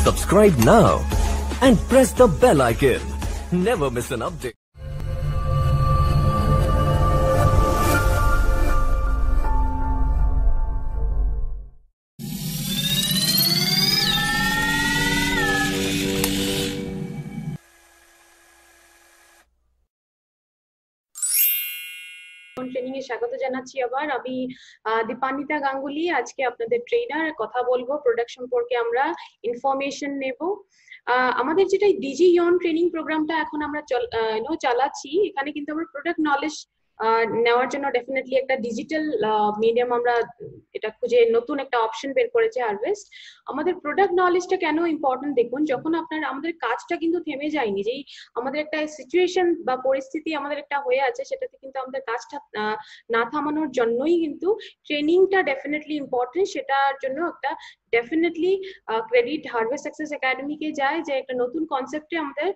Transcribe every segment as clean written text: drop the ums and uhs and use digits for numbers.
Subscribe now and press the bell icon. Never miss an update. Training এ স্বাগত জানাচ্ছি। আবার আমি দীপান্বিতা গাঙ্গুলি, আজকে আপনাদের ট্রেনার। কথা বলবো প্রোডাক্ট সম্পর্কে, আমরা ইনফরমেশন নেব। আমাদের যেটা ডিজি ইয়ন ট্রেনিং প্রোগ্রামটা এখন আমরা চালাচ্ছি, এখানে কিন্তু আমরা প্রোডাক্ট নলেজ নেওয়ার জন্য ডেফিনেটলি একটা ডিজিটাল মিডিয়াম আমরা এটা খুঁজে নতুন একটা অপশন বের করেছে হারভেস্ট। আমাদের প্রোডাক্ট নলেজটা কেন ইম্পর্টেন্ট দেখুন, যখন আমাদের কাজটা কিন্তু থেমে যায়নি, যেই আমাদের একটা সিচুয়েশন বা পরিস্থিতি আমাদের একটা হয়ে আছে, সেটাতে কিন্তু আমাদের কাজটা না থামানোর জন্যই কিন্তু ট্রেনিংটা ডেফিনেটলি ইম্পর্টেন্ট। সেটার জন্য একটা ডেফিনেটলি ক্রেডিট হারভেস্ট সাকসেস একাডেমিকে যায়, যে একটা নতুন কনসেপ্টে আমাদের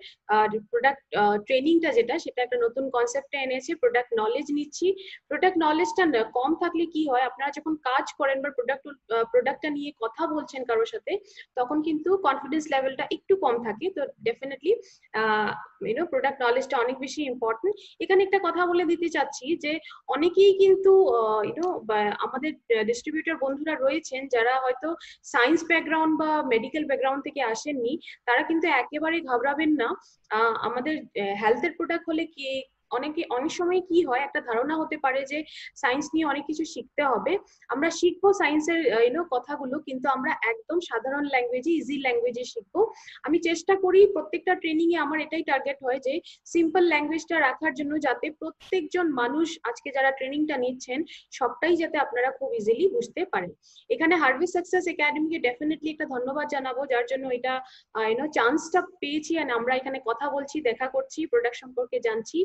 প্রোডাক্ট ট্রেনিংটা যেটা, সেটা একটা নতুন কনসেপ্টে এনেছে। প্রোডাক্ট নলেজ নিচ্ছি। প্রোডাক্ট নলেজটা কম থাকলে কি হয়, আপনারা যখন কাজ করেন বা প্রোডাক্টটা নিয়ে কথা বলছেন কারোর সাথে, তখন কিন্তু কনফিডেন্স লেভেলটা একটু কম থাকে। তো ডেফিনেটলি প্রোডাক্ট নলেজটা অনেক বেশি ইম্পর্টেন্ট। এখানে একটা কথা বলে দিতে চাচ্ছি যে অনেকেই কিন্তু আমাদের ডিস্ট্রিবিউটর বন্ধুরা রয়েছেন যারা হয়তো সায়েন্স ব্যাকগ্রাউন্ড বা মেডিকেল ব্যাকগ্রাউন্ড থেকে আসেননি, তারা কিন্তু একেবারে ঘাবড়াবেন না। আমাদের হেলথের প্রোডাক্ট হলে কি অনেক সময় কি হয়, একটা ধারণা হতে পারে যে সায়েন্স নিয়ে অনেক কিছু শিখতে হবে। আমরা শিখবো সায়েন্সের কথাগুলো, কিন্তু আমরা একদম সাধারণ ল্যাঙ্গুয়েজে, ইজি ল্যাঙ্গুয়েজে শিখবো। আমি চেষ্টা করি প্রত্যেকটা ট্রেনিং এ, আমার এটাই টার্গেট হয় যে সিম্পল ল্যাঙ্গুয়েজটা রাখার জন্য, যাতে প্রত্যেকজন মানুষ আজকে যারা ট্রেনিংটা নিচ্ছেন সবটাই যাতে আপনারা খুব ইজিলি বুঝতে পারেন। এখানে হারভেস্ট সাকসেস একাডেমিকে ডেফিনেটলি একটা ধন্যবাদ জানাবো, যার জন্য এটা চান্সটা পেয়েছি। আর আমরা এখানে কথা বলছি, দেখা করছি, প্রোডাক্ট সম্পর্কে জানছি।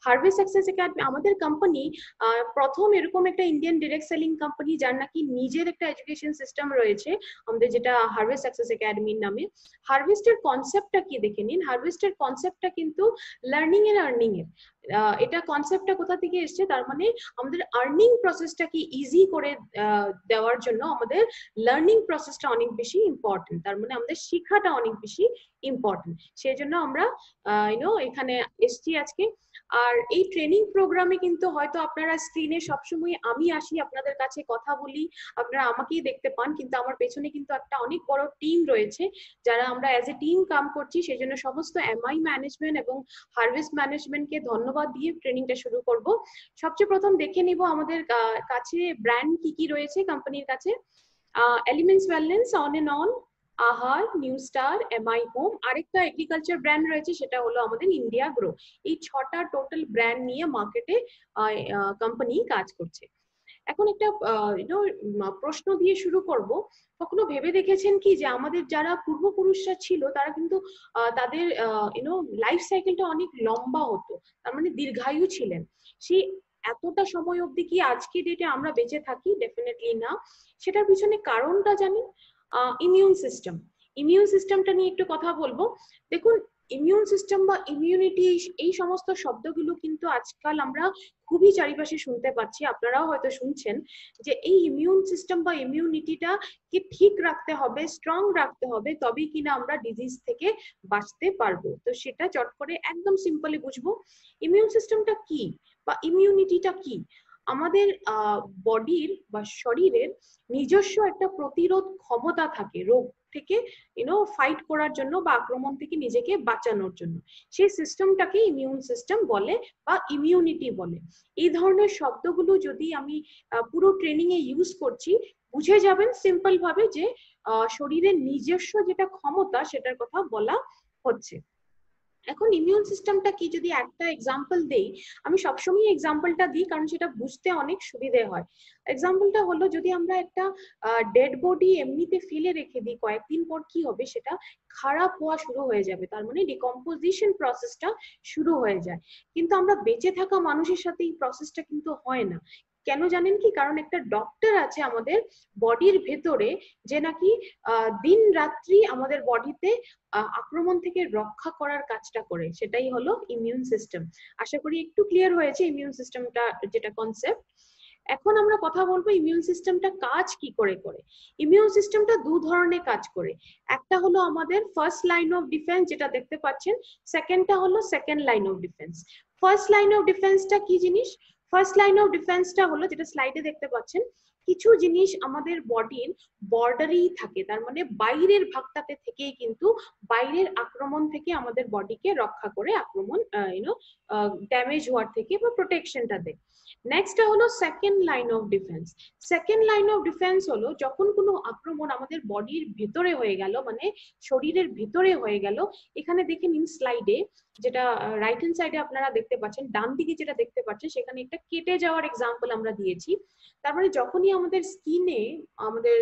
হারভেস্ট সাকসেস একাডেমি আমাদের কোম্পানি প্রথম এরকম একটা ইন্ডিয়ান ডিরেক্ট সেলিং কোম্পানি যার নাকি নিজের একটা এডুকেশন সিস্টেম রয়েছে, আমাদের যেটা হারভেস্ট সাকসেস একাডেমির নামে। হারভেস্টের কনসেপ্টটা কি দেখে নিন। হারভেস্টের কনসেপ্টটা কিন্তু লার্নিং এর আর্নিং এর। এটা কনসেপ্টটা কোথা থেকে এসছে, তার মানে আমাদের আর্নিং প্রসেসটাকে ইজি করে দেওয়ার জন্য আমাদের লার্নিং প্রসেসটা অনেক বেশি ইম্পর্টেন্ট। তার মানে আমাদের শিক্ষাটা অনেক বেশি ইম্পর্টেন্ট। সেই জন্য আমরা এখানে এসছি আজকে। আর এই ট্রেনিং প্রোগ্রামে কিন্তু হয়তো আপনারা স্ক্রিনে সবসময় আমি আসি, আপনাদের কাছে কথা বলি, আপনারা আমাকেই দেখতে পান, কিন্তু আমার পেছনে কিন্তু একটা অনেক বড় টিম রয়েছে, যারা আমরা অ্যাজ এ টিম কাম করছি। সেই জন্য সমস্ত এমআই ম্যানেজমেন্ট এবং হারভেস্ট ম্যানেজমেন্টকে ধন্যবাদ দিয়ে ট্রেনিংটা শুরু করব। সবচেয়ে প্রথম দেখে নিব আমাদের কাছে ব্র্যান্ড কি কি রয়েছে কোম্পানির কাছে। Elements Wellness, on and on, Aahar, New Star, MI Home, আরেকটা এগ্রিকালচার ব্র্যান্ড রয়েছে, সেটা হলো আমাদের ইন্ডিয়া গ্রো। এই 6টা টোটাল ব্র্যান্ড নিয়ে মার্কেটে কোম্পানি কাজ করছে। এখন একটা প্রশ্ন দিয়ে শুরু করব। কখনো ভেবে দেখেছেন কি যে আমাদের যারা পূর্বপুরুষরা ছিল, তারা কিন্তু তাদের লাইফ সাইকেলটা অনেক লম্বা হতো, তার মানে দীর্ঘায়ু ছিলেন। সেই এতটা সময় অবধি কি আজকে ডেটে আমরা বেঁচে থাকি? ডেফিনেটলি না। সেটার পিছনে কারণটা জানেন? Immune system. ইমিউন সিস্টেমটা নিয়ে একটু কথা বলবো। দেখুন, ইমিউন সিস্টেম বা ইমিউনিটি, এই সমস্ত শব্দগুলো কিন্তু আজকাল আমরা খুবই চারিপাশে শুনতে পাচ্ছি, আপনারাও হয়তো শুনছেন, যে এই ইমিউন সিস্টেম বা ইমিউনিটিটা কি ঠিক রাখতে হবে, স্ট্রং রাখতে হবে, তবেই কিনা আমরা ডিজিজ থেকে বাঁচতে পারবো। তো সেটা চট করে একদম সিম্পলি বুঝবো। ইমিউন সিস্টেমটা কি বা ইমিউনিটিটা কি? আমাদের বডির বা শরীরের নিজস্ব একটা প্রতিরোধ ক্ষমতা থাকে রোগ থেকে ফাইট করার জন্য বা আক্রমণ থেকে নিজেকে বাঁচানোর জন্য। সেই সিস্টেমটাকে ইমিউন সিস্টেম বলে বা ইমিউনিটি বলে। এই ধরনের শব্দগুলো যদি আমি পুরো ট্রেনিং এ ইউজ করছি, বুঝে যাবেন সিম্পল ভাবে যে শরীরের নিজস্ব যেটা ক্ষমতা, সেটার কথা বলা হচ্ছে। এখন ইমিউন সিস্টেমটা কি, যদি একটা এক্সাম্পল দেই, আমি সবসময় এক্সাম্পলটা দিই কারণ সেটা বুঝতে অনেক সুবিধে হয়। এক্সাম্পলটা হলো, যদি আমরা একটা ডেড বডি এমনিতে ফেলে রেখে দিই, কয়েকদিন পর কি হবে, সেটা খারাপ হওয়া শুরু হয়ে যাবে, তার মানে ডিকম্পোজিশন প্রসেসটা শুরু হয়ে যায়। কিন্তু আমরা বেঁচে থাকা মানুষের সাথে এই প্রসেসটা কিন্তু হয় না। কেন জানেন কি? কারণ একটা ডক্টর আছে আমাদের বডির ভেতরে, যে নাকি দিন রাত্রি আমাদের বডিতে আক্রমণ থেকে রক্ষা করার কাজটা করে, সেটাই হলো ইমিউন সিস্টেম। আশা করি একটু ক্লিয়ার হয়েছে ইমিউন সিস্টেমটা যেটা কনসেপ্ট। এখন আমরা কথা বলবো ইমিউন সিস্টেমটা কাজ কি করে করে। ইমিউন সিস্টেমটা দু ধরনের কাজ করে, একটা হলো আমাদের ফার্স্ট লাইন অফ ডিফেন্স যেটা দেখতে পাচ্ছেন, সেকেন্ডটা হলো second line of defence. First line of ডিফেন্সটা কি জিনিস? ফার্স্ট লাইন অফ ডিফেন্সটা হলো যেটা স্লাইডে দেখতে পাচ্ছেন, কিছু জিনিস আমাদের বডির বর্ডারেই থাকে, তার মানে বাইরের ভাগটাতে থেকেই কিন্তু বাইরের আক্রমণ থেকে আমাদের বডিকে রক্ষা করে, আক্রমণ ড্যামেজ হওয়ার থেকে বা প্রোটেকশনটা দেয়। নেক্সট হলো second line of defence. Second line of defence হলো যখন কোনো আক্রমণ আমাদের বডির ভিতরে হয়ে গেল, মানে শরীরের ভিতরে হয়ে গেল। এখানে দেখে নিন স্লাইডে, যেটা রাইট হ্যান্ড সাইডে আপনারা দেখতে পাচ্ছেন, ডান দিকে যেটা দেখতে পাচ্ছেন সেখানে একটা কেটে যাওয়ার এক্সাম্পল আমরা দিয়েছি। তার মানে যখনই আমাদের স্কিনে আমাদের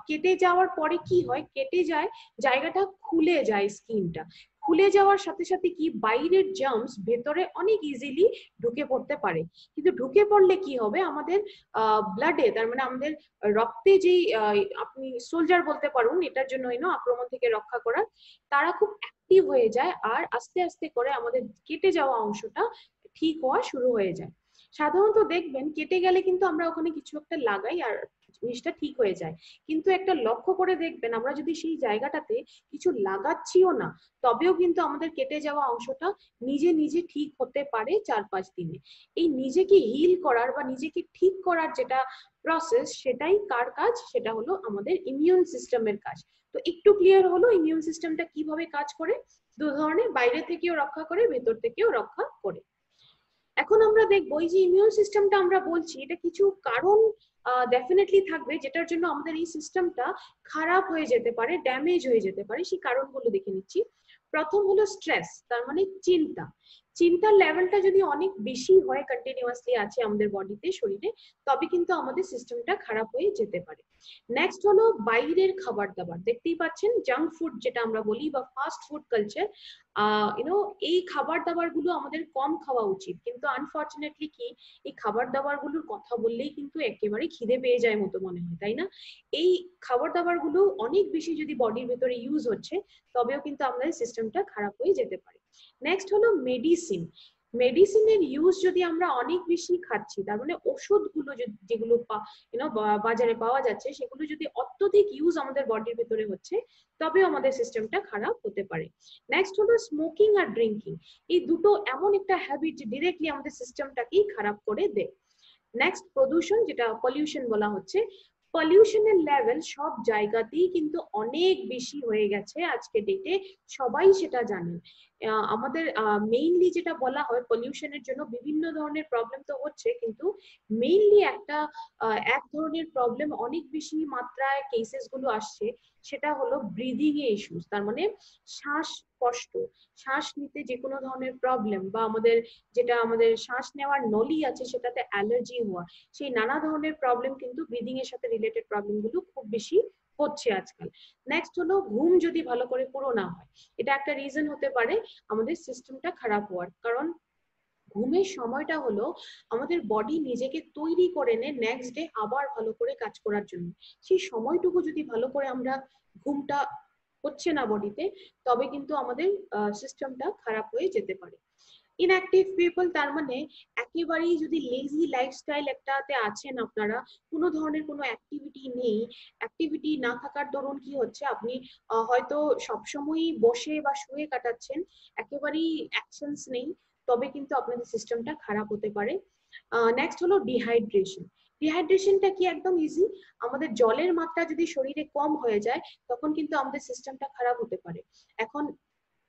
কেটে যাওয়ার পরে কি হয়, কেটে যায়, জায়গাটা খুলে যায়, স্কিনটা খুলে যাওয়ার সাথে সাথে কি বাইরের জার্মস ভেতরে অনেক ইজিলি ঢুকে পড়তে পারে। কিন্তু ঢুকে পড়লে কি হবে, আমাদের ব্লাডে, তার মানে আমাদের রক্তে যেই আপনি সোলজার বলতে পারুন এটার জন্য আক্রমণ থেকে রক্ষা করার, তারা খুব অ্যাক্টিভ হয়ে যায় আর আস্তে আস্তে করে আমাদের কেটে যাওয়া অংশটা ঠিক হওয়া শুরু হয়ে যায়। সাধারণত দেখবেন কেটে গেলে কিন্তু আমরা ওখানে কিছু একটা লাগাই আর জিনিসটা ঠিক হয়ে যায়, কিন্তু একটা লক্ষ্য করে দেখবেন আমরা যদি সেই জায়গাটাতে কিছু লাগাচ্ছিও না, তবেও কিন্তু আমাদের কেটে যাওয়া অংশটা নিজে নিজে ঠিক হতে পারে 4-5 দিনে। এই নিজেকে হিল করার বা নিজেকে ঠিক করার যেটা প্রসেস, সেটাই কার কাজ? সেটা হলো আমাদের ইমিউন সিস্টেমের কাজ। তো একটু ক্লিয়ার হলো ইমিউন সিস্টেমটা কিভাবে কাজ করে, দু ধরনের, বাইরে থেকেও রক্ষা করে, ভেতর থেকেও রক্ষা করে। এখন আমরা দেখবো এই যে ইমিউন সিস্টেমটা আমরা বলছি, এটা কিছু কারণ ডেফিনেটলি থাকবে যেটার জন্য আমাদের এই সিস্টেমটা খারাপ হয়ে যেতে পারে, ড্যামেজ হয়ে যেতে পারে। সেই কারণগুলো দেখে নিচ্ছি। প্রথম হলো স্ট্রেস, তার মানে চিন্তা। চিন্তার লেভেলটা যদি অনেক বেশি হয়, কন্টিনিউয়াসলি আছে আমাদের বডিতে, শরীরে, তবে কিন্তু আমাদের সিস্টেমটা খারাপ হয়ে যেতে পারে। নেক্সট হলো বাইরের খাবার দাবার, দেখতেই পাচ্ছেন জাঙ্ক ফুড যেটা আমরা বলি বা ফাস্ট ফুড কালচার, এই খাবার দাবার গুলো আমাদের কম খাওয়া উচিত। কিন্তু আনফরচুনেটলি কি, এই খাবার দাবার গুলোর কথা বললেই কিন্তু একেবারে খিদে পেয়ে যায় মতো মনে হয়, তাই না? এই খাবার দাবার গুলো অনেক বেশি যদি বডির ভেতরে ইউজ হচ্ছে, তবেও কিন্তু আমাদের সিস্টেমটা খারাপ হয়ে যেতে পারে। নেক্সট হলো মেডিসিন। মেডিসিনের ইউজ যদি আমরা অনেক বেশি খাচ্ছি, তার মানে ওষুধগুলো যেগুলো বাজারে পাওয়া যাচ্ছে, সেগুলো যদি অত্যধিক ইউজ আমাদের বডির ভেতরে হচ্ছে, তবেও আমাদের সিস্টেমটা খারাপ হতে পারে। নেক্সট হলো স্মোকিং আর ড্রিঙ্কিং। এই দুটো এমন একটা হ্যাবিট ডিরেক্টলি আমাদের সিস্টেমটাকেই খারাপ করে দেয়। নেক্সট প্রদূষণ, যেটা পলিউশন বলা হচ্ছে। পলিউশনের লেভেল সব জায়গাতেই কিন্তু অনেক বেশি হয়ে গেছে আজকে ডেটে, সবাই সেটা জানেন। আমাদের মেইনলি যেটা বলা হয়, পলিউশনের জন্য বিভিন্ন ধরনের প্রবলেম তো হচ্ছে, কিন্তু মেইনলি এক ধরনের প্রবলেম অনেক বেশি মাত্রায় কেসেস গুলো আসছে, সেটা হলো ব্রিদিং এ ইস্যুস। তার মানে শ্বাস কষ্ট, শ্বাস নিতে যে কোনো ধরনের প্রবলেম, বা আমাদের শ্বাস নেওয়ার নলি আছে সেটাতে অ্যালার্জি হওয়া, সেই নানা ধরনের প্রবলেম কিন্তু ব্রিদিং এর সাথে রিলেটেড প্রবলেম গুলো খুব বেশি হচ্ছে আজকাল। নেক্সট হলো ঘুম যদি ভালো করে পুরো না হয়, এটা একটা রিজন হতে পারে আমাদের সিস্টেমটা খারাপ হওয়ার। কারণ ঘুমের সময়টা হলো আমাদের বডি নিজেকে তৈরি করে নেয় নেক্সট ডে আবার ভালো করে কাজ করার জন্য। সেই সময়টুকু যদি ভালো করে আমরা ঘুমটা হচ্ছে না বডিতে, তবে কিন্তু আমাদের সিস্টেমটা খারাপ হয়ে যেতে পারে। ইনঅ্যাক্টিভ পিপল, তার মানে একেবারেই যদি লেজি লাইফস্টাইল একটাতে আছেন আপনারা, কোনো ধরনের কোনো অ্যাক্টিভিটি নেই, অ্যাক্টিভিটি না থাকার দরুন কি হচ্ছে, আপনি হয়তো সবসময়ই বসে বা শুয়ে কাটাচ্ছেন, একেবারেই অ্যাকশনস নেই, তবে কিন্তু আপনাদের সিস্টেমটা খারাপ হতে পারে। নেক্সট হলো ডিহাইড্রেশন। ডিহাইড্রেশনটা কি একদম ইজি, আমাদের জলের মাত্রা যদি শরীরে কম হয়ে যায়, তখন কিন্তু আমাদের সিস্টেমটা খারাপ হতে পারে। এখন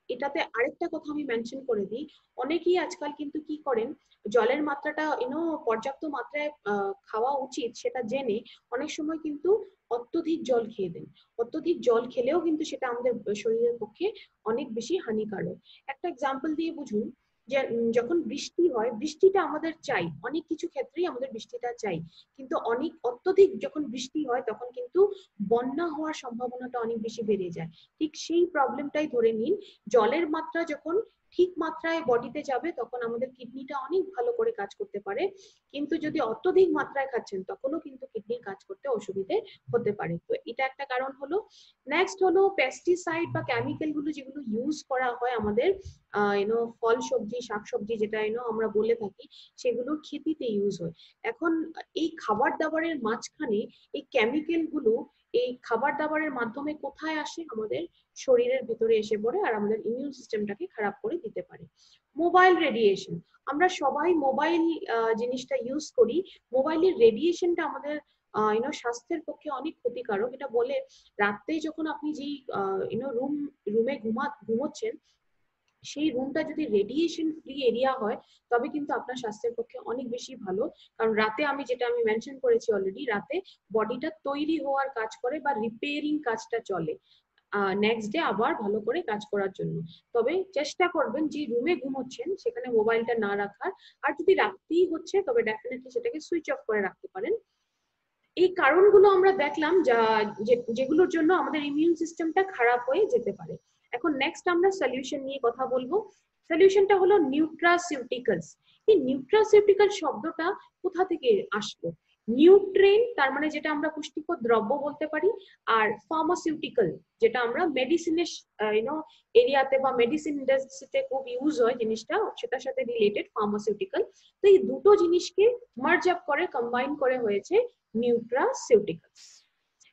এটাতে আরেকটা কথা আমি মেনশন করে দিই, অনেকেই আজকাল কিন্তু কি করেন, জলের মাত্রাটা পর্যাপ্ত মাত্রায় খাওয়া উচিত সেটা জেনে অনেক সময় কিন্তু অত্যধিক জল খেয়ে দেন। অত্যধিক জল খেলেও কিন্তু সেটা আমাদের শরীরের পক্ষে অনেক বেশি হানিকারক। একটা এক্সাম্পল দিয়ে বুঝুন, যে যখন বৃষ্টি হয়, বৃষ্টিটা আমাদের চাই, অনেক কিছু ক্ষেত্রেই আমাদের বৃষ্টিটা চাই, কিন্তু অনেক অত্যধিক যখন বৃষ্টি হয় তখন কিন্তু বন্যা হওয়ার সম্ভাবনাটা অনেক বেশি বেড়ে যায়। ঠিক সেই প্রবলেমটাই ধরে নিন, জলের মাত্রা যখন ঠিক মাত্রায় বডিতে যাবে তখন আমাদের কিডনিটা অনেক ভালো করে কাজ করতে পারে, কিন্তু যদি অত্যধিক মাত্রায় খাচ্ছেন তখনও কিন্তু কিডনির কাজ করতে অসুবিধে হতে পারে। তো এটা একটা কারণ হলো। নেক্সট হলো পেস্টিসাইড বা কেমিক্যাল গুলো যেগুলো ইউজ করা হয় আমাদের ফল সবজি শাকসবজি যেটা আমরা বলে থাকি, সেগুলো খেতিতে ইউজ হয়। এখন এই খাবার দাবারের মাঝখানে এই কেমিক্যাল গুলো এই খাবার দাবারের মাধ্যমে কোথায় আসে? আমাদের শরীরের ভিতরে এসে পড়ে আর আমাদের ইমিউন সিস্টেমটাকে খারাপ করে দিতে পারে। মোবাইল রেডিয়েশন, আমরা সবাই মোবাইল জিনিসটা ইউজ করি। মোবাইলের রেডিয়েশনটা আমাদের স্বাস্থ্যের পক্ষে অনেক ক্ষতিকারক। এটা বলে রাতে যখন আপনি যেই রুমে ঘুমোচ্ছেন, সেই রুমটা যদি রেডিয়েশন ফ্রি এরিয়া হয় তবে কিন্তু আপনার স্বাস্থ্যের পক্ষে অনেক বেশি ভালো। কারণ রাতে আমি মেনশন করেছি অলরেডি, রাতে বডিটা তৈরি হওয়ার কাজ করে বা রিপেয়ারিং কাজটা চলে নেক্সট ডে আবার ভালো করে কাজ করার জন্য। তবে চেষ্টা করবেন যে রুমে ঘুমোচ্ছেন সেখানে মোবাইলটা না রাখার, আর যদি রাখতেই হচ্ছে তবে ডেফিনেটলি সেটাকে সুইচ অফ করে রাখতে পারেন। এই কারণগুলো আমরা দেখলাম যেগুলোর জন্য আমাদের ইমিউন সিস্টেমটা খারাপ হয়ে যেতে পারে। এখন নেক্সট আমরা সলিউশন নিয়ে কথা বলবো। সলিউশনটা হলো নিউট্রাসিউটিক্যালস। এই নিউট্রাসিউটিক্যাল শব্দটা কোথা থেকে আসলো? নিউট্রেন তার মানে যেটা আমরা পুষ্টিকর দ্রব্য বলতে পারি, আর ফার্মাসিউটিক্যাল যেটা আমরা মেডিসিনের এরিয়াতে বা মেডিসিন ইন্ডাস্ট্রিতে খুব ইউজ হয় জিনিসটা, সেটার সাথে রিলেটেড ফার্মাসিউটিক্যাল। তো এই দুটো জিনিসকে মার্জ আপ করে কম্বাইন করে হয়েছে নিউট্রাসিউটিক্যালস।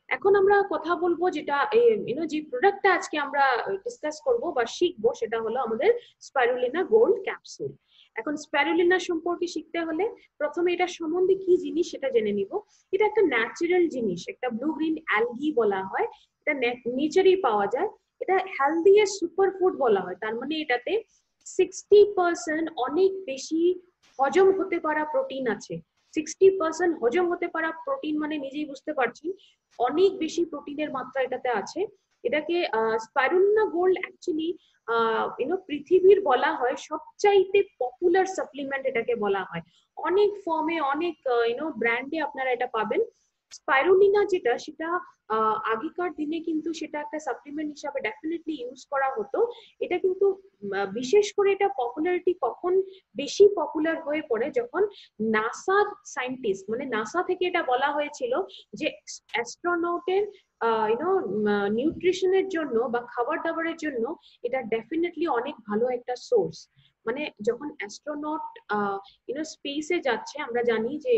এখন আমরা কথা বলবো যেটা যে প্রোডাক্টটা আজকে আমরা ডিসকাস করব বা শিখবো সেটা হলো আমাদের স্পাইরুলিনা গোল্ড ক্যাপসুল। এখন স্পাইরুলিনা সম্পর্কে শিখতে হলে প্রথমে এটা সম্বন্ধে কি জিনিস সেটা জেনে নিব। এটা একটা ন্যাচারাল জিনিস, একটা ব্লু গ্রিন অ্যালগি বলা হয়, এটা নেচারেই পাওয়া যায়। এটা হেলদিয়েস্ট সুপারফুড বলা হয়, তার মানে এটাতে 60% অনেক বেশি হজম হতে পারা প্রোটিন আছে। 60% হজম হতে পারা প্রোটিন মানে নিজেই বুঝতে পারছি অনেক বেশি প্রোটিনের মাত্রা এটাতে আছে। এটাকে স্পাইরুলিনা গোল্ড অ্যাকচুয়ালি পৃথিবীর বলা হয় সবচাইতে পপুলার সাপ্লিমেন্ট এটাকে বলা হয়। অনেক ফর্মে অনেক ব্র্যান্ডে আপনারা এটা পাবেন। স্পাইরুলিনা যেটা সেটা আগেকার দিনে কিন্তু সেটা একটা সাপ্লিমেন্ট হিসাবে ডেফিনেটলি ইউজ করা হতো। এটা কিন্তু বিশেষ করে এটা পপুলারিটি কখন বেশি পপুলার হয়ে পড়ে যখন নাসার সায়েন্টিস্ট মানে নাসা থেকে এটা বলা হয়েছিল যে অ্যাস্ট্রোনটের নিউট্রিশনের জন্য বা খাবার দাবারের জন্য এটা ডেফিনেটলি অনেক ভালো একটা সোর্স। মানে যখন অ্যাস্ট্রোনট স্পেসে যাচ্ছে, আমরা জানি যে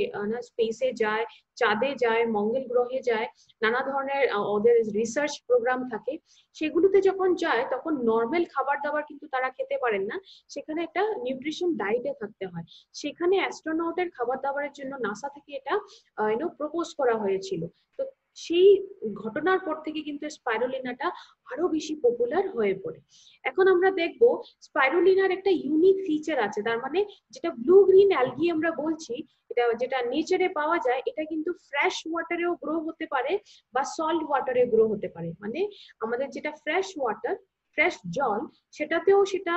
স্পেসে যায়, চাঁদে যায়, মঙ্গল গ্রহে যায়, নানা ধরনের ওদের রিসার্চ প্রোগ্রাম থাকে, সেগুলোতে যখন যায় তখন নর্মাল খাবার দাবার কিন্তু তারা খেতে পারেন না, সেখানে একটা নিউট্রিশন ডায়েটে থাকতে হয়। সেখানে অ্যাস্ট্রোনটের খাবার দাবারের জন্য নাসা থেকে এটা প্রপোজ করা হয়েছিল। তো সেই ঘটনার পর থেকে কিন্তু স্পাইরুলিনাটা আরো বেশি পপুলার হয়ে পড়ে। এখন আমরা দেখব স্পাইরুলিনার একটা ইউনিক ফিচার আছে, তার মানে যেটা ব্লু গ্রিন অ্যালগি আমরা বলছি, এটা যেটা নেচারে পাওয়া যায়, এটা কিন্তু ফ্রেশ ওয়াটারেও গ্রো হতে পারে বা সল্ট ওয়াটারে গ্রো হতে পারে। মানে আমাদের যেটা ফ্রেশ ওয়াটার, ফ্রেশ জল, সেটাতেও সেটা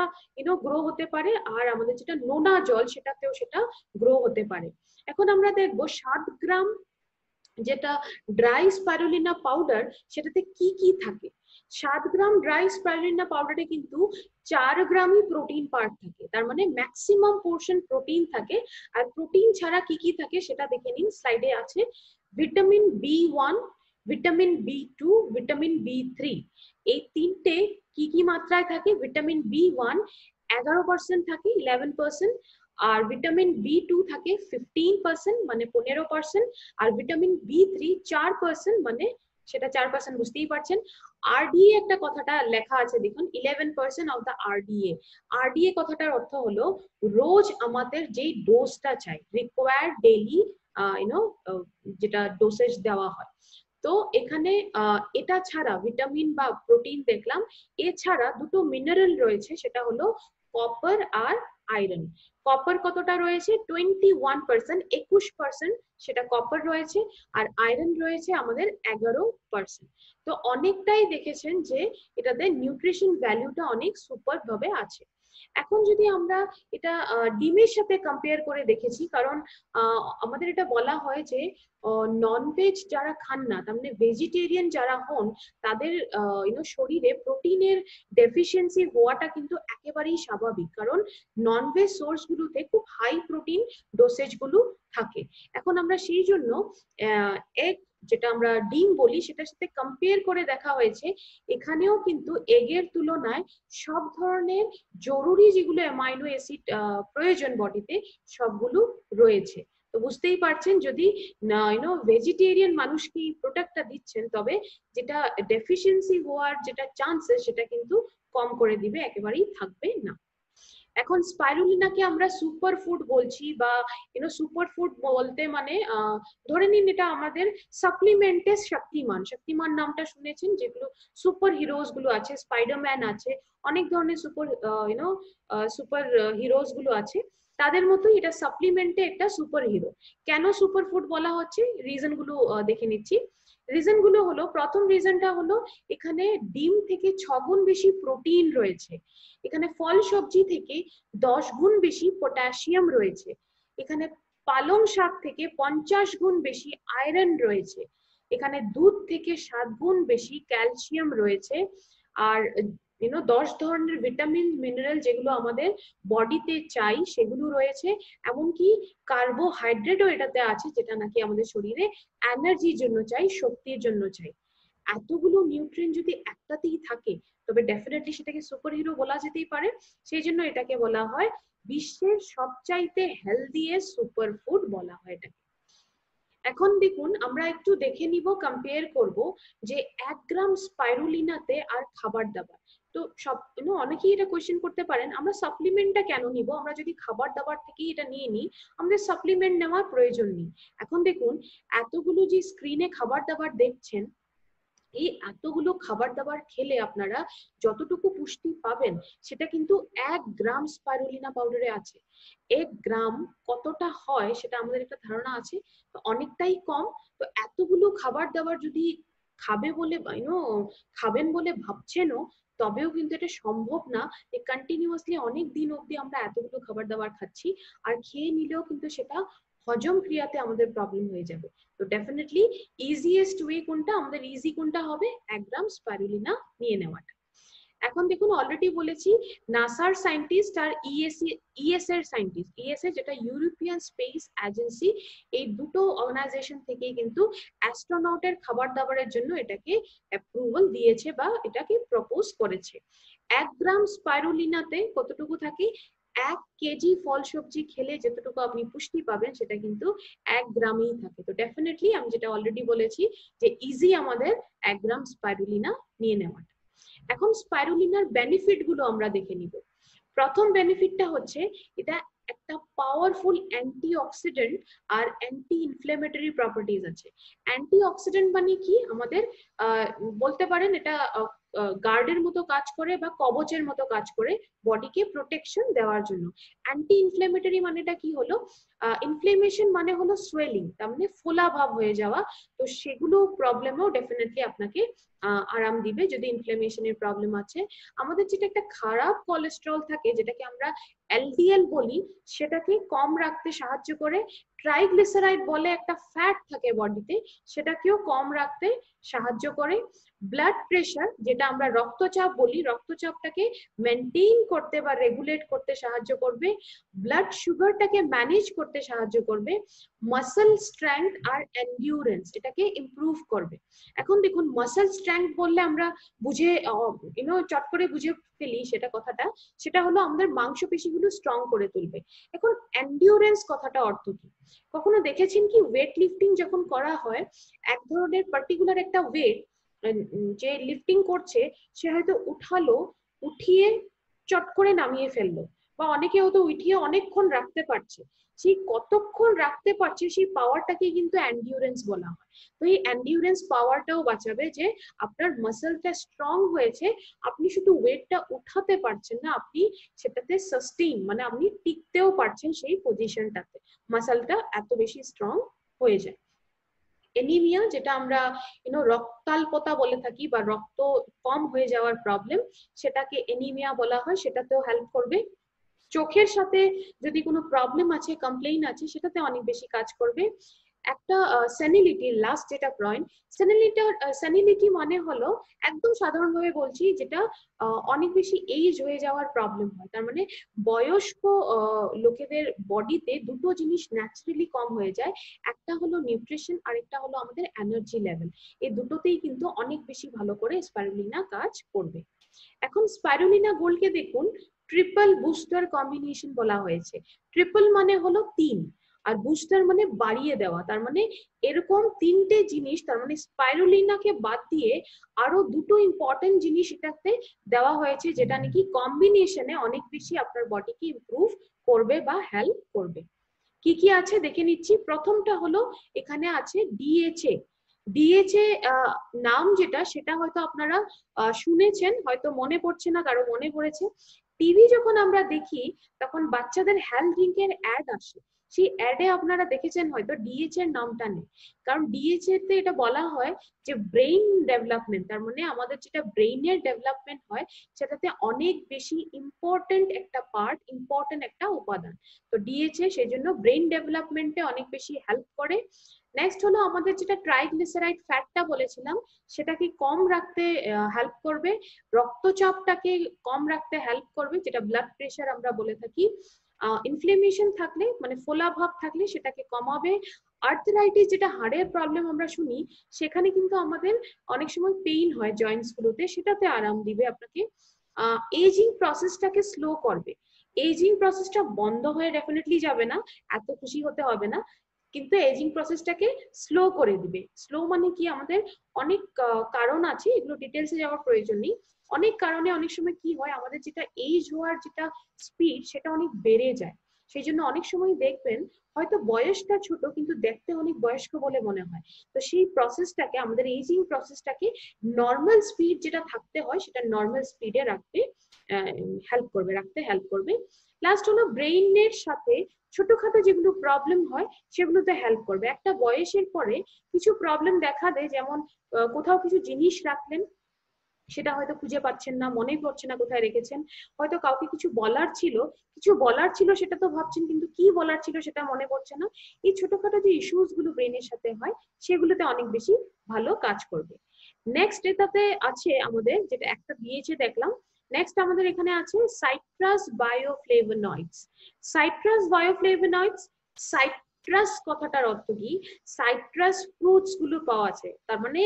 গ্রো হতে পারে, আর আমাদের যেটা নোনা জল সেটাতেও সেটা গ্রো হতে পারে। এখন আমরা দেখবো 7 গ্রাম যেটা ড্রাই স্পাইরুলিনা পাউডার, সেটাতে কি কি থাকে। 7 গ্রাম ড্রাই স্পাইরুলিনা পাউডারে কিন্তু 4 গ্রামই প্রোটিন পার্ট থাকে, তার মানে ম্যাক্সিমাম পোর্শন প্রোটিন থাকে। আর প্রোটিন ছাড়া কি কি থাকে সেটা দেখে নিন, স্লাইডে আছে। Vitamin B1, vitamin B2, vitamin B3, এই তিনটে কি কি মাত্রায় থাকে? ভিটামিন B1 11% থাকে, 11%, আর ভিটামিন B2 থাকে 15% মানে 15%, আর ভিটামিন B3 4% মানে সেটা 4% বুঝতেই পারছেন। RDA একটা কথাটা লেখা আছে দেখুন, 11% অফ দা RDA। RDA কথাটার অর্থ হলো রোজ আমাদের যেই ডোজটা চাই, রিকোয়ার্ড ডেইলি যেটা ডোসেজ দেওয়া হয়। তো এখানে এটা ছাড়া ভিটামিন বা প্রোটিন দেখলাম, এছাড়া দুটো মিনারেল রয়েছে, সেটা হলো কপার আর আয়রন। কপার কতটা রয়েছে? 21%, 21% সেটা কপার রয়েছে, আর আয়রন রয়েছে আমাদের 11%। তো অনেকটাই দেখেছেন যে এটাতে নিউট্রিশন ভ্যালুটা অনেক সুপার ভাবে আছে। এখন যদি আমরা এটা ডিমের সাথে কম্পেয়ার করে দেখেছি, কারণ আমাদের এটা বলা হয় যে নন ভেজ যারা খান না, তার মানে ভেজিটেরিয়ান যারা হন, তাদের শরীরে প্রোটিনের ডেফিসিয়েন্সি হওয়াটা কিন্তু একেবারেই স্বাভাবিক, কারণ নন ভেজ সোর্স গুলোতে খুব হাই প্রোটিন ডোসেজ গুলো থাকে। এখন আমরা সেই জন্য এগ, যেটা আমরা ডিম বলি, সেটার সাথে কম্পেয়ার করে দেখা হয়েছে এখানেও কিন্তু এগের তুলনায় সব ধরনের জরুরি যেগুলো অ্যামাইনো অ্যাসিড প্রয়োজন বডিতে সবগুলো রয়েছে। তো বুঝতেই পারছেন, যদি ভেজিটেরিয়ান মানুষকে এই প্রোডাক্টটা দিচ্ছেন, তবে যেটা ডেফিসিয়েন্সি হওয়ার যেটা চান্সেস সেটা কিন্তু কম করে দিবে, একেবারেই থাকবে না। এখন স্পাইরুলিনাকে আমরা সুপার ফুড বলছি, বা সুপার ফুড বলতে মানে ধরে নিন এটা আমাদের সাপ্লিমেন্টের শক্তিমান। শক্তিমান নামটা শুনেছেন, যেগুলো সুপার হিরোজ গুলো আছে, স্পাইডারম্যান আছে, অনেক ধরনের সুপার হিরোজ গুলো আছে, তাদের মতোই এটা সাপ্লিমেন্টে একটা সুপার হিরো। কেন সুপার ফুড বলা হচ্ছে, রিজন গুলো দেখে নিচ্ছি। রিজন গুলো হলো, প্রথম রিজনটা হলো এখানে ডিম থেকে 6 গুণ বেশি প্রোটিন রয়েছে, এখানে ফল সবজি থেকে 10 গুণ বেশি পটাশিয়াম রয়েছে, এখানে পালং শাক থেকে 50 গুণ বেশি আয়রন রয়েছে, এখানে দুধ থেকে 7 গুণ বেশি ক্যালসিয়াম রয়েছে, আর 10 ধরনের ভিটামিন মিনারেল যেগুলো আমাদের বডিতে চাই সেগুলো রয়েছে, এমনকি কার্বোহাইড্রেটও এটাতে আছে, যেটা নাকি আমাদের শরীরে এনার্জির জন্য চাই, শক্তির জন্য চাই। এতগুলো নিউট্রিয়েন্ট যদি একটাতেই থাকে, তবে ডেফিনেটলি সেটাকে সুপার হিরো বলা যেতেই পারে। সেই জন্য এটাকে বলা হয় বিশ্বের সবচাইতে হেলদিয়েস্ট সুপার ফুড বলা হয় এটাকে। এখন দেখুন, আমরা একটু দেখে নিব, কম্পেয়ার করব যে 1 গ্রাম স্পাইরুলিনাতে আর খাবার দাবার। তো সব অনেকেই এটা কোয়েশ্চেন করতে পারেন, আমরা সাপ্লিমেন্টটা কেন নিব, আমরা যদি খাবার দাবার থেকেই এটা নিয়ে নিই, আমাদের সাপ্লিমেন্ট নেওয়ার প্রয়োজন নেই। এখন দেখুন, এতগুলো যে স্ক্রিনে খাবার দাবার দেখছেন, এই এতগুলো খাবার দাবার খেলে আপনারা যতটুকু পুষ্টি পাবেন সেটা কিন্তু 1 গ্রাম স্পাইরুলিনা পাউডারে আছে। 1 গ্রাম কতটা হয় সেটা আমাদের একটা ধারণা আছে, তো অনেকটাই কম। তো এতগুলো খাবার দাবার যদি খাবেন বলে ভাবছেনও, তবেও কিন্তু এটা সম্ভব না যে কন্টিনিউয়াসলি অনেক দিন অবধি আমরা এতগুলো খাবার দাবার খাচ্ছি, আর খেয়ে নিলেও কিন্তু সেটা হজম ক্রিয়াতে আমাদের প্রবলেম হয়ে যাবে। তো ডেফিনেটলি ইজিয়েস্ট ওয়ে কোনটা, আমাদের ইজি কোনটা হবে, 1 গ্রাম স্পাইরুলিনা নিয়ে নেওয়াটা। এখন দেখুন, অলরেডি বলেছি নাসার সায়েন্টিস্ট আর ইএস এর সায়েন্টিস্ট, ইএস এর যেটা ইউরোপিয়ান স্পেস এজেন্সি, এই দুটো অর্গানাইজেশন থেকে কিন্তু অ্যাস্ট্রোনটের খাবার দাবারের জন্য এটাকে অ্যাপ্রুভাল দিয়েছে বা এটাকে প্রপোজ করেছে। 1 গ্রাম স্পাইরুলিনাতে কতটুকু থাকে, 1 কেজি ফল সবজি খেলে যতটুকু আপনি পুষ্টি পাবেন সেটা কিন্তু 1 গ্রামেই থাকে। তো ডেফিনেটলি আমি যেটা অলরেডি বলেছি যে ইজি আমাদের 1 গ্রাম স্পাইরুলিনা নিয়ে নেওয়াটা। এখন স্পাইরুলিনার বেনিফিট গুলো আমরা দেখে নিব। প্রথম বেনিফিটটা হচ্ছে এটা একটা পাওয়ারফুল অ্যান্টিঅক্সিডেন্ট আর অ্যান্টি ইনফ্লেমেটরি প্রপার্টিজ আছে। অ্যান্টিঅক্সিডেন্ট মানে কি, আমাদের বলতে পারেন এটা গার্ডের মতো কাজ করে বা কবচের মতো কাজ করে বডিকে প্রোটেকশন দেওয়ার জন্য। অ্যান্টি ইনফ্লেমেটরি মানেটা কি হলো, ইনফ্লেমেশন মানে হলো সোয়েলিং, তার মানে ফোলা ভাব হয়ে যাওয়া, তো সেগুলো প্রবলেমও ডেফিনেটলি আপনাকে আরাম দিবে যদি ইনফ্লেমেশনের প্রবলেম আছে। আমাদের যেটা একটা খারাপ কোলেস্টেরল থাকে, যেটাকে আমরা এলডিএল বলি, সেটাকে কম রাখতে সাহায্য করে। ট্রাইগ্লিসারাইড বলে একটা ফ্যাট থাকে বডিতে, সেটাকেও কম রাখতে সাহায্য করে। ব্লাড প্রেশার, যেটা আমরা রক্তচাপ বলি, রক্তচাপটাকে মেনটেন করতে বা রেগুলেট করতে সাহায্য করবে। ব্লাড সুগারটাকে ম্যানেজ করতে সাহায্য করবে। মাসল স্ট্রেংথ আর এন্ডিউরেন্স, এটাকে ইমপ্রুভ করবে। এখন দেখুন, মাসল স্ট্রেংথ বললে আমরা বুঝে চট করে বুঝে ফেলি সেটা কথাটা, সেটা হলো আমাদের মাংসপেশিগুলো স্ট্রং করে তুলবে। এখন এন্ডিউরেন্স কথাটা অর্থ কি, কখনো দেখেছেন কি, ওয়েট লিফটিং যখন করা হয়, এক ধরনের পার্টিকুলার একটা ওয়েট যে লিফটিং করছে সে হয়তো উঠিয়ে চট করে নামিয়ে ফেললো, বা অনেকে হয়তো উঠিয়ে অনেকক্ষণ রাখতে পারছে, সেই কতক্ষণ রাখতে পারছে সেই পাওয়ারটাকে কিন্তু এন্ডিউরেন্স বলা হয়। তো এই এন্ডিউরেন্স পাওয়ারটাও বাঁচাবে, যে আপনার মাসলটা স্ট্রং হয়েছে, আপনি শুধু ওয়েটটা উঠাতে পারছেন না, আপনি সেটাতে সাস্টেইন মানে আপনি টিকতেও পারছেন সেই পজিশনটাতে, মাসলটা এত বেশি স্ট্রং হয়ে যায়। এনিমিয়া, যেটা আমরা রক্তাল্পতা বলে থাকি বা রক্ত কম হয়ে যাওয়ার প্রবলেম, সেটাকে এনিমিয়া বলা হয়, সেটাতেও হেল্প করবে। চোখের সাথে যদি কোনো প্রবলেম আছে, কমপ্লেইন আছে, সেটাতে অনেক বেশি কাজ করবে। একটা সেনিলিটি, লাস্ট যেটা পয়েন্ট, সেনিলিটি মানে হলো, একদম সাধারণভাবে বলছি, যেটা অনেক বেশি এইজ হয়ে যাওয়ার প্রবলেম হয়। তার মানে বয়স্ক লোকেদের বডিতে দুটো জিনিস ন্যাচারালি কম হয়ে যায়, একটা হলো নিউট্রিশন, আর একটা হলো আমাদের এনার্জি লেভেল। এই দুটোতেই কিন্তু অনেক বেশি ভালো করে স্পাইরুলিনা কাজ করবে। এখন স্পাইরুলিনা গোল্ডকে দেখুন ট্রিপল বুস্টার কম্বিনেশন বলা হয়েছে। ট্রিপল মানে হলো 3, আর বুস্টার মানে বাড়িয়ে দেওয়া। তার মানে এরকম 3টে জিনিস, তার মানে স্পাইরুলিনাকে বাদ দিয়ে আরো দুটো ইম্পর্টেন্ট জিনিস এটাতে দেওয়া হয়েছে, যেটা নাকি কম্বিনেশনে অনেক বেশি আপনার বডিকে ইমপ্রুভ করবে বা হেল্প করবে। কি কি আছে দেখে নিচ্ছি। প্রথমটা হলো এখানে আছে ডিএচএ। ডিএচএ নাম যেটা, সেটা হয়তো আপনারা শুনেছেন, হয়তো মনে পড়ছে না, কারো মনে পড়েছে। টিভি যখন আমরা দেখি তখন বাচ্চাদের হেলথ ড্রিঙ্কের অ্যাড আসে, সেই অ্যাডে আপনারা দেখেছেন হয়তো ডিএচএ এর নামটা নেই। কারণ ডিএচএ তে এটা বলা হয় যে ব্রেইন ডেভেলপমেন্ট, তার মানে আমাদের যেটা ব্রেইনের ডেভেলপমেন্ট হয়, সেটাতে অনেক বেশি ইম্পর্টেন্ট একটা পার্ট, ইম্পর্টেন্ট একটা উপাদান। তো ডিএচএ সেই জন্য ব্রেইন ডেভেলপমেন্টে অনেক বেশি হেল্প করে। নেক্সট হলো আমাদের যেটা ট্রাইগ্লিসারাইড ফ্যাটটা বলেছিলাম, সেটাকে কম রাখতে হেল্প করবে। রক্তচাপটাকে কম রাখতে হেল্প করবে, যেটা ব্লাড প্রেশার আমরা বলে থাকি। ইনফ্লেমেশন থাকলে, মানে ফোলা ভাব থাকলে, সেটাকে কমাবে। আর্থরাইটিস, যেটা হাড়ের প্রবলেম আমরা শুনি, সেখানে কিন্তু আমাদের অনেক সময় পেইন হয় জয়েন্টস গুলোতে, সেটাতে আরাম দিবে আপনাকে। এজিং প্রসেসটাকে স্লো করবে। এজিং প্রসেসটা বন্ধ হয়ে ডেফিনেটলি যাবে না, এত খুশি হতে হবে না, কিন্তু এজিং প্রসেসটাকে স্লো করে দিবে। স্লো মানে কি, আমাদের অনেক কারণ আছে, এগুলো ডিটেলসে যাওয়ার প্রয়োজন নেই। অনেক কারণে অনেক সময় কি হয়, আমাদের যেটা এজ হওয়ার যেটা স্পিড, সেটা অনেক বেড়ে যায়। সেই জন্য অনেক সময় দেখবেন হয়তো বয়সটা ছোট, কিন্তু দেখতে অনেক বয়স্ক বলে মনে হয়। তো সেই প্রসেসটাকে, আমাদের এজিং প্রসেসটাকে নর্মাল স্পিড যেটা থাকতে হয়, সেটা নর্মাল স্পিডে রাখতে হেল্প করবে। লাস্ট হলো ব্রেইনের সাথে ছোটখাটো যেগুলো প্রবলেম হয়, সেগুলোতে হেল্প করবে। একটা বয়সের পরে কিছু প্রবলেম দেখা দেয়, যেমন কোথাও কিছু জিনিস রাখলেন, সেটা হয়তো খুঁজে পাচ্ছেন না, মনেই পড়ছে না কোথায় রেখেছেন। হয়তো কাউকে কিছু বলার ছিল, সেটা তো ভাবছেন, কিন্তু কি বলার ছিল সেটা মনে পড়ছে না। এই ছোটখাটো যে ইস্যুস গুলো ব্রেনের সাথে হয়, সেগুলোতে অনেক বেশি ভালো কাজ করবে। নেক্সট এটাতে আছে আমাদের, যেটা একটা দিয়েছে দেখলাম, নেক্সট আমাদের এখানে আছে সাইট্রাস বায়োফ্লেভোনয়েডস। সাইট্রাস বায়োফ্লেভোনয়েডস, সাইট্রাস কথাটার অর্থ কি, সাইট্রাস ফ্রুটস গুলো পাওয়া যায়। তার মানে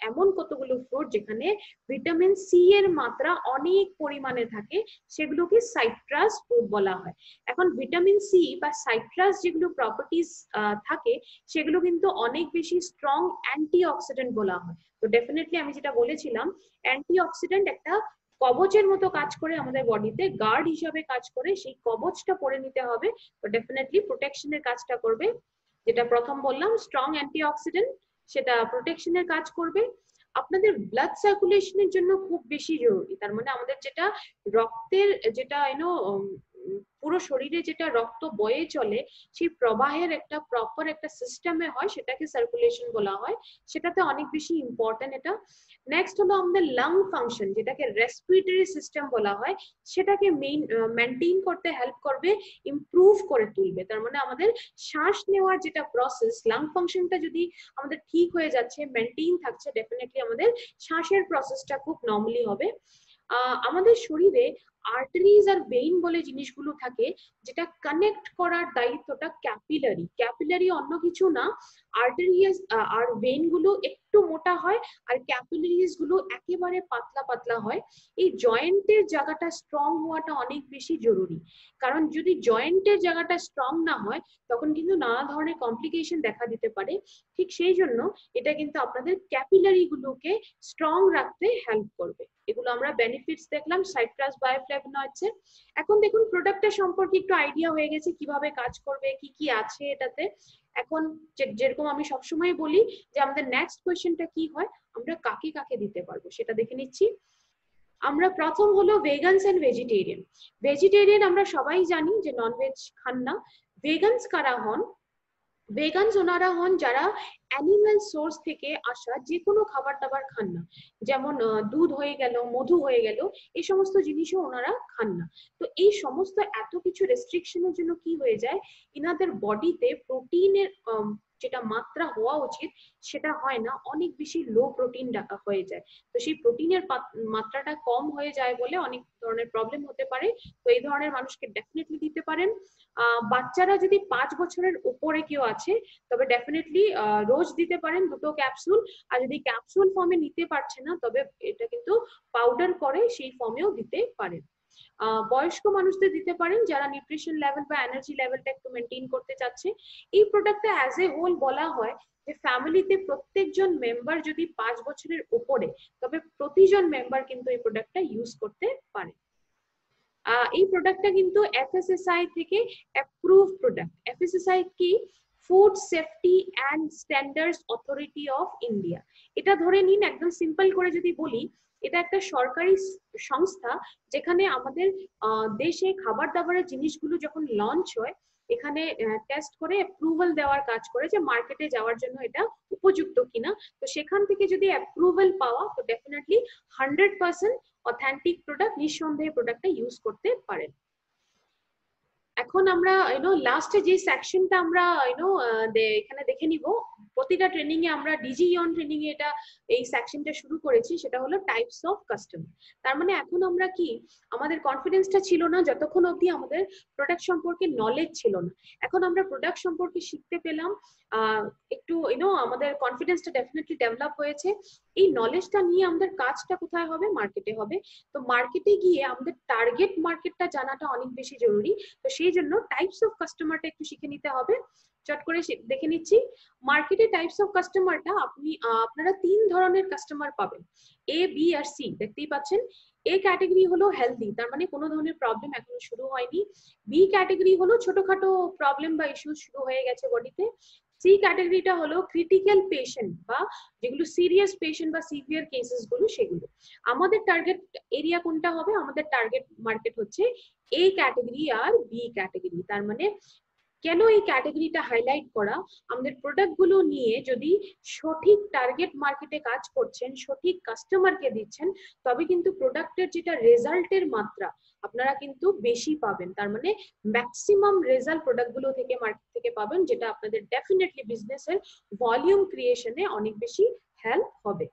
এমন কতগুলো ফ্রুট যেখানে ভিটামিন সি এর মাত্রা অনেক পরিমাণে থাকে, সেগুলোকে সাইট্রাস ফ্রুট বলা হয়। এখন ভিটামিন সি বা সাইট্রাস যেগুলো প্রপার্টিজ থাকে, সেগুলো কিন্তু অনেক বেশি স্ট্রং অ্যান্টিঅক্সিডেন্ট বলা হয়। তো ডেফিনেটলি আমি যেটা বলেছিলাম, অ্যান্টিঅক্সিডেন্ট একটা কবচের মতো কাজ করে আমাদের বডিতে, গার্ড হিসাবে কাজ করে, সেই কবচটা পরে নিতে হবে। তো ডেফিনেটলি প্রোটেকশনের কাজটা করবে। যেটা প্রথম বললাম স্ট্রং অ্যান্টিঅক্সিডেন্ট, সেটা প্রোটেকশনের কাজ করবে। আপনাদের ব্লাড সার্কুলেশনের জন্য খুব বেশি জরুরি। তার মানে আমাদের যেটা রক্তের, যেটা পুরো শরীরে যেটা রক্ত বয়ে চলে, সেই প্রবাহের একটা প্রপার একটা সিস্টেমে হয়, সেটাকে সার্কুলেশন বলা হয়। সেটাতে অনেক বেশি ইম্পর্টেন্ট এটা। নেক্সট হলো আমাদের লাং ফাংশন, যেটাকে রেসপিরেটরি সিস্টেম বলা হয়, সেটাকে মেনটেন করতে হেল্প করবে, ইমপ্রুভ করে তুলবে। তার মানে আমাদের শ্বাস নেওয়ার যেটা প্রসেস, লাং ফাংশনটা যদি আমাদের ঠিক হয়ে যাচ্ছে, মেনটেন থাকছে, ডেফিনেটলি আমাদের শ্বাসের প্রসেসটা খুব নর্মালি হবে। আমাদের শরীরে আর্টারিজ আর ভেইন বলে জিনিসগুলো থাকে, যেটা কানেক্ট করার দায়িত্বটা ক্যাপিলারি। ক্যাপিলারি অন্য কিছু না, আর্টারিয়াস আর ভেইন গুলো একটু মোটা হয়, আর ক্যাপিলারিজ গুলো একেবারে পাতলা পাতলা হয়। এই জয়েন্টের জায়গাটা স্ট্রং হওয়াটা অনেক বেশি জরুরি, কারণ যদি জয়েন্টের জায়গাটা স্ট্রং না হয়, তখন কিন্তু নানা ধরনের কমপ্লিকেশন দেখা দিতে পারে। ঠিক সেই জন্য এটা কিন্তু আপনাদের ক্যাপিলারি গুলোকে স্ট্রং রাখতে হেল্প করবে। এগুলো আমরা বেনিফিটস দেখলাম সাইট্রাস বায়োফ্লেভোনয়েডস এর। এখন দেখুন প্রোডাক্টটা সম্পর্কে একটু আইডিয়া হয়ে গেছে, কিভাবে কাজ করবে, কি কি আছে এটাতে। এখন যেরকম আমি সবসময় বলি যে আমাদের নেক্সট কোয়েশ্চেনটা কি হয়, আমরা কাকে কাকে দিতে পারবো সেটা দেখে নিচ্ছি। আমরা প্রথম হলো ভেগানস এন্ড ভেজিটেরিয়ান। ভেজিটেরিয়ান আমরা সবাই জানি যে ননভেজ খান না। ভেগানস কারা হন, ভেগানস ওনারা হন যারা অ্যানিমাল সোর্স থেকে আসা যে কোনো খাবার দাবার খান না, যেমন দুধ হয়ে গেল, মধু হয়ে গেল, এই সমস্ত জিনিসও ওনারা খান না। তো এই সমস্ত এত কিছু রেস্ট্রিকশনের জন্য কি হয়ে যায়, ইনাদের বডিতে প্রোটিনের যেটা মাত্রা হওয়া উচিত সেটা হয় না, অনেক বেশি লো প্রোটিন হয়ে যায়। তো সেই প্রোটিনের মাত্রাটা কম হয়ে যায় বলে অনেক ধরনের প্রবলেম হতে পারে। তো এই ধরনের মানুষকে ডেফিনেটলি দিতে পারেন। বাচ্চারা যদি 5 বছরের উপরে কেউ আছে তবে ডেফিনেটলি রোজ দিতে পারেন 2টো ক্যাপসুল। আর যদি ক্যাপসুল ফর্মে নিতে পারছে না তবে এটা কিন্তু পাউডার করে সেই ফর্মেও দিতে পারেন। বয়স্ক মানুষদের দিতে পারেন যারা নিউট্রিশন লেভেল বা এনার্জি লেভেলটা একটু মেনটেন করতে চাচ্ছে। এই প্রোডাক্টটা অ্যাজ এ হোল বলা হয় যে ফ্যামিলিতে প্রত্যেকজন মেম্বার যদি 5 বছরের উপরে, তবে প্রতিজন মেম্বার কিন্তু এই প্রোডাক্টটা ইউজ করতে পারে। এই প্রোডাক্টটা কিন্তু এফএসএসআই থেকে অ্যাপ্রুভ প্রোডাক্ট। এফএসএসআই কি? Food safety and standards authority of India. এটা ধরে নিন, একদম সিম্পল করে যদি বলি, এটা একটা সরকারি সংস্থা যেখানে আমাদের দেশে খাবার দাবারের জিনিসগুলো যখন লঞ্চ হয় এখানে টেস্ট করে অ্যাপ্রুভাল দেওয়ার কাজ করে যে মার্কেটে যাওয়ার জন্য এটা উপযুক্ত কিনা। তো সেখান থেকে যদি অ্যাপ্রুভাল পাওয়া তো ডেফিনেটলি 100% অথেন্টিক প্রোডাক্ট, নিঃসন্দেহে প্রোডাক্টটা ইউজ করতে পারেন। এখন আমরা লাস্টে যে সেকশনটা আমরা এখানে দেখে নিব, প্রতিটা ট্রেনিং এ আমরা ডিজি ইয়ন ট্রেনিং এ এটা এই সেকশনটা শুরু করেছি, সেটা হলো টাইপস অফ কাস্টমার। তার মানে এখন আমরা কি, আমাদের কনফিডেন্সটা ছিল না যতক্ষণ অবধি আমাদের প্রোডাক্ট সম্পর্কে নলেজ ছিল না। এখন আমরা প্রোডাক্ট সম্পর্কে শিখতে পেলাম, একটু আমাদের কনফিডেন্সটা ডেফিনেটলি ডেভেলপ হয়েছে। এই নলেজটা নিয়ে আমাদের কাজটা কোথায় হবে? মার্কেটে হবে। তো মার্কেটে গিয়ে আমাদের টার্গেট মার্কেটটা জানাটা অনেক বেশি জরুরি। তো সেই জন্য টাইপস অফ কাস্টমারটা একটু শিখে নিতে হবে। চট করে দেখে নিচ্ছি। মার্কেটে টাইপস অফ কাস্টমারটা আপনারা 3 ধরনের কাস্টমার পাবেন, এ, বি আর সি। দেখতেই পাচ্ছেন, এ ক্যাটাগরি হলো হেলদি, তার মানে কোনো ধরনের প্রবলেম এখনো শুরু হয়নি। বি ক্যাটাগরি হলো ছোটখাটো প্রবলেম বা ইস্যু শুরু হয়ে গেছে বডিতে। সি ক্যাটাগরিটা হলো ক্রিটিক্যাল পেশেন্ট বা যেগুলো সিরিয়াস পেশেন্ট বা সিভিয়ার কেসেস গুলো, সেগুলো। আমাদের টার্গেট এরিয়া কোনটা হবে? আমাদের টার্গেট মার্কেট হচ্ছে এ ক্যাটাগরি আর বি ক্যাটাগরি। তার মানে কেন এই ক্যাটাগরিটা হাইলাইট করা? আমাদের প্রোডাক্ট গুলো নিয়ে যদি সঠিক টার্গেট মার্কেটে কাজ করছেন, সঠিক কাস্টমারকে দিচ্ছেন, তবে কিন্তু প্রোডাক্টের যেটা রেজাল্টের মাত্রা আপনারা কিন্তু বেশি পাবেন। তার মানে ম্যাক্সিমাম রেজাল্ট প্রোডাক্ট গুলো থেকে, মার্কেট থেকে পাবেন, যেটা আপনাদের ডেফিনেটলি বিজনেসের ভলিউম ক্রিয়েশনে অনেক বেশি হেল্প হবে।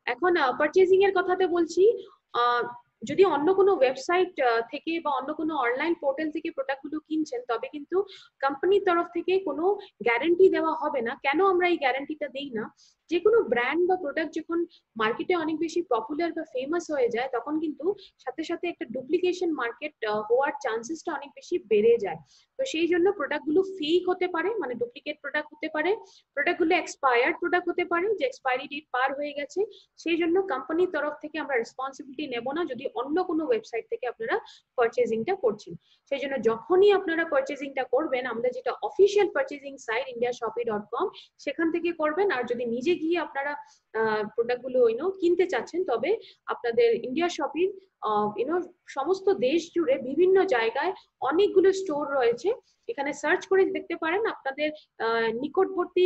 এখন পারচেজিং এর কথাতে বলছি, যদি অন্য কোনো ওয়েবসাইট থেকে বা অন্য কোনো অনলাইন পোর্টাল থেকে প্রোডাক্টগুলো কিনছেন তবে কিন্তু কোম্পানির তরফ থেকে কোনো গ্যারান্টি দেওয়া হবে না। কেন আমরা এই গ্যারান্টিটা দেই না? যে কোনো ব্র্যান্ড বা প্রোডাক্ট যখন মার্কেটে অনেক বেশি পপুলার বা ফেমাস হয়ে যায় তখন কিন্তু সাথে সাথে একটা ডুপ্লিকেশন মার্কেট হওয়ার চান্সেসটা অনেক বেশি বেড়ে যায়। তো সেই জন্য প্রোডাক্টগুলো ফেক হতে পারে, মানে ডুপ্লিকেট প্রোডাক্ট হতে পারে, প্রোডাক্টগুলো এক্সপায়ার্ড প্রোডাক্ট হতে পারে, যে এক্সপায়ারি ডেট পার হয়ে গেছে। সেই জন্য কোম্পানির তরফ থেকে আমরা রেসপন্সিবিলিটি নেব না যদি অন্য কোনো ওয়েবসাইট থেকে আপনারা পারচেজিংটা করছেন। সেই জন্য যখনই আপনারা পারচেজিংটা করবেন, আমাদের যেটা অফিসিয়াল পারচেজিং সাইট indiashopee.com, সেখান থেকে করবেন। আর যদি নিজে গিয়ে আপনারা প্রোডাক্টগুলো কিনতে চাচ্ছেন তবে আপনাদের ইন্ডিয়া শপির সমস্ত দেশ জুড়ে বিভিন্ন জায়গায় অনেকগুলো স্টোর রয়েছে। এখানে সার্চ করে দেখতে পারেন আপনাদের নিকটবর্তী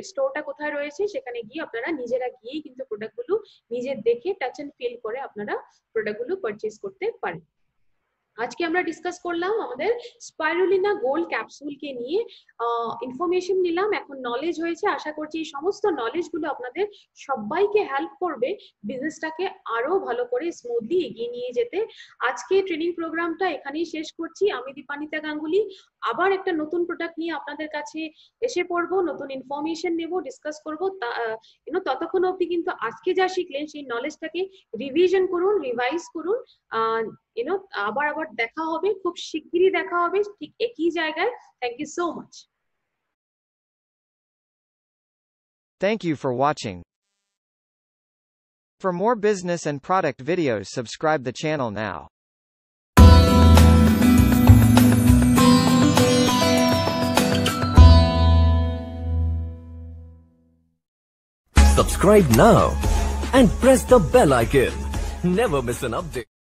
স্টোরটা কোথায় রয়েছে, সেখানে গিয়ে আপনারা নিজেরা গিয়েই কিন্তু প্রোডাক্টগুলো নিজে দেখে টাচ এন্ড ফিল করে আপনারা প্রোডাক্টগুলো পারচেজ করতে পারেন। আজকে আমরা ডিসকাস করলাম আমাদের স্পাইরুলিনা গোল্ড ক্যাপসুলকে নিয়ে, ইনফরমেশন নিলাম, এখন নলেজ হয়েছে। আশা করছি এই সমস্ত নলেজগুলো আপনাদের সবাইকে হেল্প করবে বিজনেসটাকে আরো ভালো করে স্মুথলি এগিয়ে নিয়ে যেতে। আজকে ট্রেনিং প্রোগ্রামটা এখানেই শেষ করছি। আমি দীপানিতা গাঙ্গুলি আবার একটা নতুন প্রোডাক্ট নিয়ে আপনাদের কাছে এসে পড়বো, নতুন ইনফরমেশন নেব, ডিসকাস করবো। ততক্ষণ অবধি কিন্তু আজকে যা শিখলেন সেই নলেজটাকে রিভিশন করুন, রিভাইজ করুন। আবার দেখা হবে, খুব শিগগিরই দেখা হবে ঠিক একই জায়গায়। Thank you so much. Thank you for watching. For more business and product videos, subscribe the channel now. Subscribe now and press the bell icon. Never miss an update.